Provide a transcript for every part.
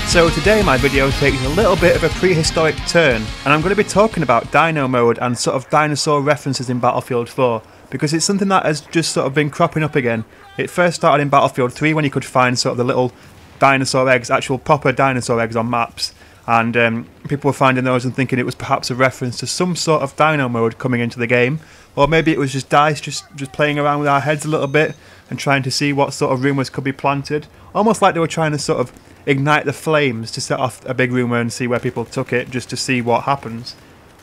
So today my video takes a little bit of a prehistoric turn, and I'm going to be talking about Dino Mode and sort of dinosaur references in Battlefield 4, because it's something that has just sort of been cropping up again. It first started in Battlefield 3 when you could find sort of the little dinosaur eggs, actual proper dinosaur eggs on maps, and people were finding those and thinking it was perhaps a reference to some sort of Dino Mode coming into the game, or maybe it was just DICE just playing around with our heads a little bit and trying to see what sort of rumours could be planted, almost like they were trying to sort of ignite the flames to set off a big rumour and see where people took it, just to see what happens.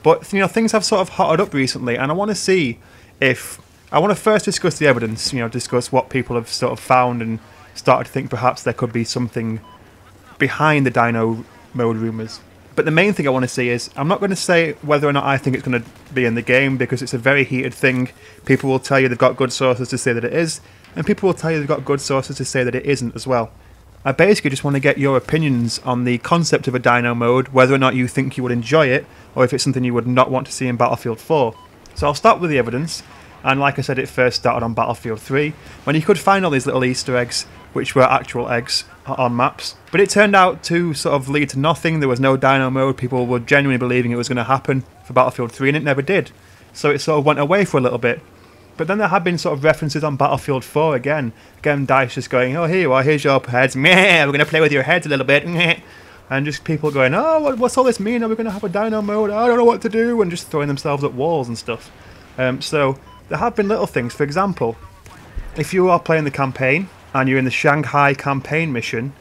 But you know, things have sort of hotted up recently, and I want to see if I want to first discuss the evidence, you know, discuss what people have sort of found and started to think perhaps there could be something behind the Dino Mode rumours. But the main thing I want to see is, I'm not going to say whether or not I think it's going to be in the game, because it's a very heated thing. People will tell you they've got good sources to say that it is, and people will tell you they've got good sources to say that it isn't as well. I basically just want to get your opinions on the concept of a Dino Mode, whether or not you think you would enjoy it, or if it's something you would not want to see in Battlefield 4. So I'll start with the evidence, and like I said, it first started on Battlefield 3, when you could find all these little Easter eggs, which were actual eggs on maps. But it turned out to sort of lead to nothing. There was no Dino Mode, people were genuinely believing it was going to happen for Battlefield 3, and it never did. So it sort of went away for a little bit. But then there have been sort of references on Battlefield 4 again. Again, DICE just going, oh, here you are, here's your heads. Meh, we're going to play with your heads a little bit. Meh. And just people going, oh, what's all this mean? Are we going to have a Dino Mode? I don't know what to do. And just throwing themselves at walls and stuff. So there have been little things. For example, if you are playing the campaign and you're in the Shanghai campaign mission,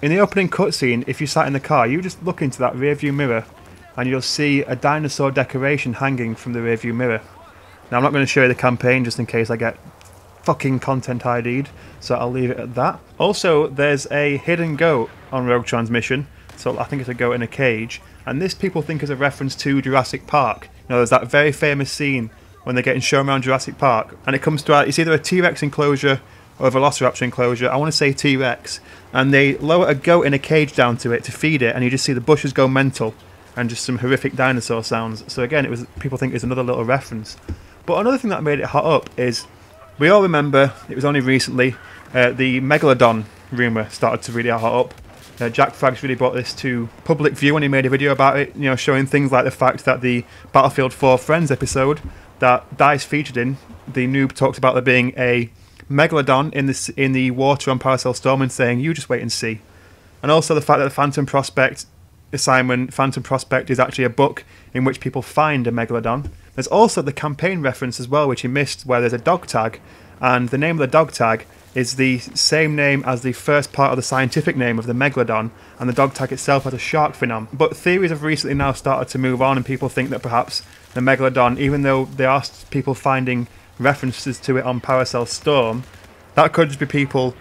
in the opening cutscene, if you sat in the car, you just look into that rearview mirror and you'll see a dinosaur decoration hanging from the rearview mirror. Now, I'm not going to show you the campaign just in case I get fucking content ID'd, so I'll leave it at that. Also, there's a hidden goat on Rogue Transmission, so I think it's a goat in a cage, and this people think is a reference to Jurassic Park. You know, there's that very famous scene when they're getting shown around Jurassic Park, and it comes to it's either a T-Rex enclosure or a Velociraptor enclosure. I want to say T-Rex, and they lower a goat in a cage down to it to feed it, and you just see the bushes go mental, and just some horrific dinosaur sounds. So again, people think it's another little reference. But another thing that made it hot up is, we all remember, it was only recently, the Megalodon rumour started to really hot up. Jack Frags really brought this to public view when he made a video about it, you know, showing things like the fact that the Battlefield 4 Friends episode that DICE featured in, the noob talked about there being a Megalodon in the water on Paracel Storm, and saying, you just wait and see. And also the fact that the Phantom Prospect assignment, Phantom Prospect, is actually a book in which people find a Megalodon. There's also the campaign reference as well, which he missed, where there's a dog tag, and the name of the dog tag is the same name as the first part of the scientific name of the Megalodon, and the dog tag itself has a shark fin on. But theories have recently now started to move on, and people think that perhaps the Megalodon, even though there are people finding references to it on Paracel Storm, that could just be people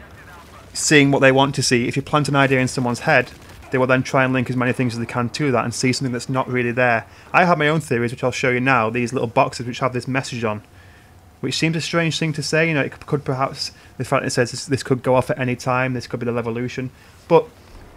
seeing what they want to see. If you plant an idea in someone's head, they will then try and link as many things as they can to that and see something that's not really there. I have my own theories, which I'll show you now, these little boxes which have this message on, which seems a strange thing to say. You know, it could perhaps, the fact that it says this could go off at any time, this could be the Levolution. But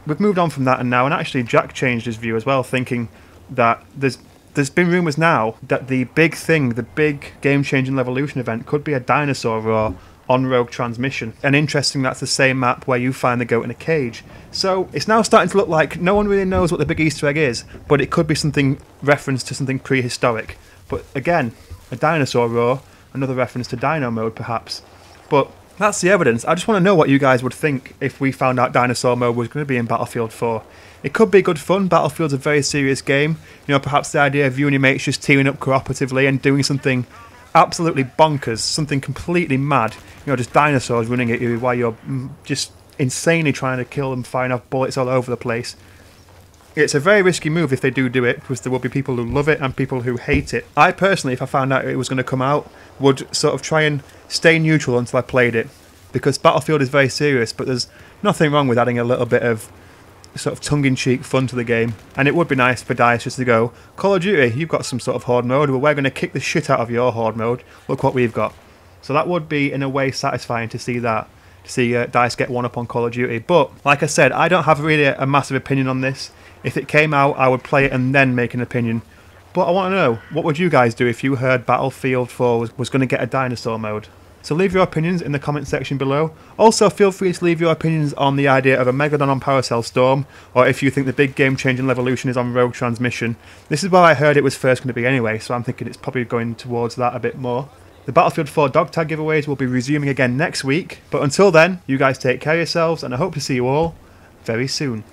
we've moved on from that and now, and actually Jack changed his view as well, thinking that there's been rumours now that the big thing, the big game-changing Levolution event could be a dinosaur roar on Rogue Transmission. And interesting, that's the same map where you find the goat in a cage. So it's now starting to look like no one really knows what the big Easter egg is, but it could be something reference to something prehistoric. But again, a dinosaur roar, another reference to Dino Mode perhaps. But that's the evidence. I just want to know what you guys would think if we found out Dinosaur Mode was going to be in Battlefield 4. It could be good fun. Battlefield's a very serious game. You know, perhaps the idea of you and your mates just teaming up cooperatively and doing something absolutely bonkers, something completely mad, you know, just dinosaurs running at you while you're just insanely trying to kill them, firing off bullets all over the place. It's a very risky move if they do it, because there will be people who love it and people who hate it. I personally, if I found out it was going to come out, would sort of try and stay neutral until I played it, because Battlefield is very serious, but there's nothing wrong with adding a little bit of sort of tongue-in-cheek fun to the game. And it would be nice for DICE just to go, Call of Duty, you've got some sort of horde mode, well, we're going to kick the shit out of your horde mode, look what we've got. So that would be in a way satisfying to see that, to see DICE get one up on Call of Duty. But like I said, I don't have really a massive opinion on this. If it came out, I would play it and then make an opinion. But I want to know, what would you guys do if you heard Battlefield 4 was going to get a dinosaur mode? So leave your opinions in the comment section below. Also feel free to leave your opinions on the idea of a Megalodon on Paracel Storm, or if you think the big game changing Levolution is on Rogue Transmission. This is where I heard it was first going to be anyway, so I'm thinking it's probably going towards that a bit more. The Battlefield 4 dog tag giveaways will be resuming again next week, but until then, you guys take care of yourselves and I hope to see you all very soon.